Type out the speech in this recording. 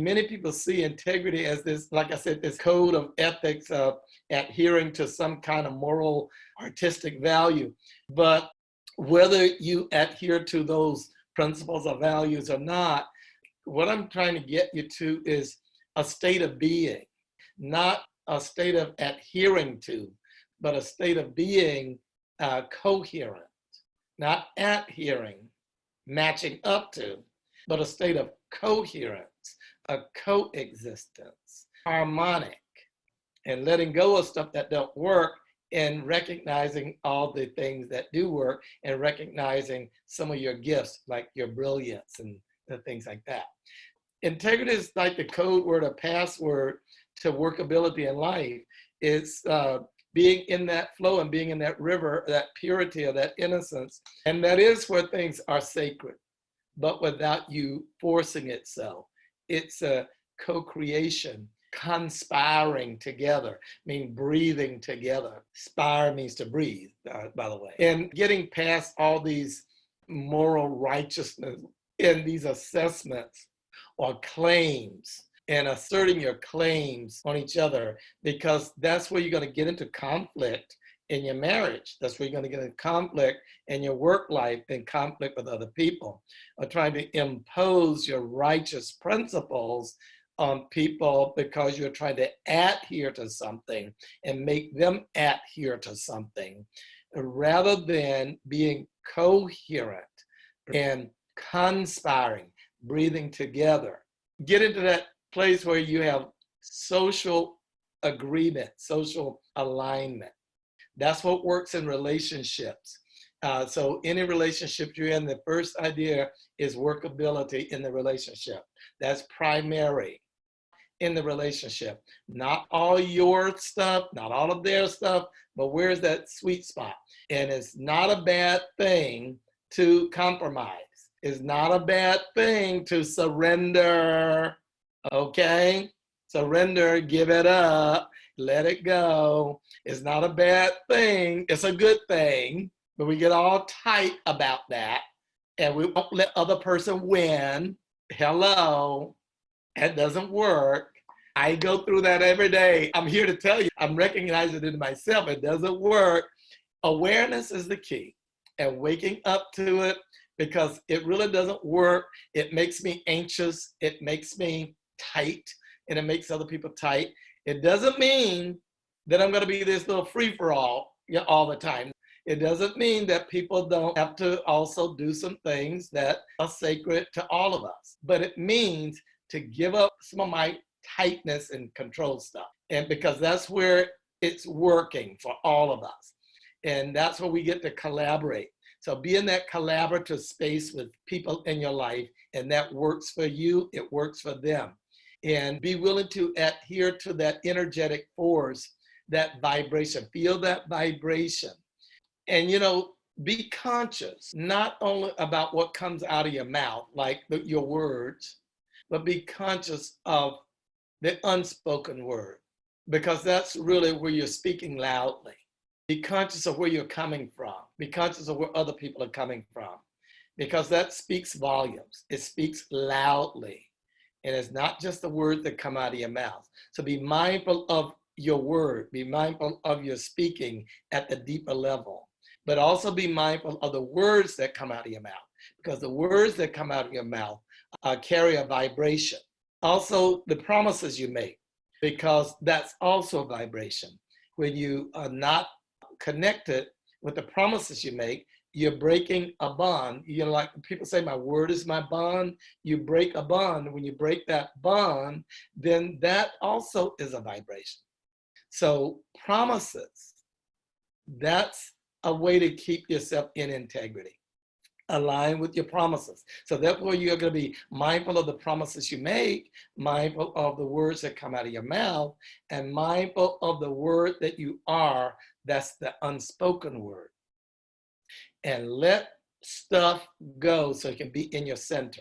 Many people see integrity as this, like I said, this code of ethics of adhering to some kind of moral, artistic value. But whether you adhere to those principles or values or not, what I'm trying to get you to is a state of being, not a state of adhering to, but a state of being coherent, not adhering, matching up to, but a state of coherence, a coexistence, harmonic, and letting go of stuff that don't work and recognizing all the things that do work and recognizing some of your gifts, like your brilliance and the things like that. Integrity is like the code word or password to workability in life. It's being in that flow and being in that river, that purity or that innocence. And that is where things are sacred, but without you forcing it so. It's a co-creation, conspiring together, meaning breathing together. Spire means to breathe, by the way. And getting past all these moral righteousness in these assessments or claims and asserting your claims on each other, because that's where you're going to get into conflict in your marriage. That's where you're going to get into conflict in your work life and conflict with other people, or trying to impose your righteous principles on people because you're trying to adhere to something and make them adhere to something, rather than being coherent and conspiring, breathing together. Get into that place where you have social agreement, social alignment. That's what works in relationships. So any relationship you're in, the first idea is workability in the relationship. That's primary in the relationship. Not all your stuff, not all of their stuff, but where's that sweet spot? And it's not a bad thing to compromise. It's not a bad thing to surrender, okay? Surrender, give it up, let it go. It's not a bad thing. It's a good thing, but we get all tight about that and we won't let other person win. Hello, that doesn't work. I go through that every day. I'm here to tell you, I'm recognizing it in myself. It doesn't work. Awareness is the key, and waking up to it, because it really doesn't work. It makes me anxious. It makes me tight, and it makes other people tight. It doesn't mean that I'm going to be this little free-for-all all the time. It doesn't mean that people don't have to also do some things that are sacred to all of us. But it means to give up some of my tightness and control stuff. And because that's where it's working for all of us. And that's where we get to collaborate. So be in that collaborative space with people in your life, and that works for you, it works for them. And be willing to adhere to that energetic force, that vibration, feel that vibration. And, be conscious, not only about what comes out of your mouth, like your words, but be conscious of the unspoken word, because that's really where you're speaking loudly. Be conscious of where you're coming from. Be conscious of where other people are coming from, because that speaks volumes. It speaks loudly. And it's not just the words that come out of your mouth. So be mindful of your word. Be mindful of your speaking at the deeper level. But also be mindful of the words that come out of your mouth, because the words that come out of your mouth carry a vibration. Also, the promises you make, because that's also a vibration. When you are not connected with the promises you make, you're breaking a bond. Like people say, my word is my bond. You break a bond. When you break that bond, then that also is a vibration. So promises, that's a way to keep yourself in integrity. Align with your promises. So therefore, you're going to be mindful of the promises you make, mindful of the words that come out of your mouth, and mindful of the word that you are. That's the unspoken word. And let stuff go so it can be in your center.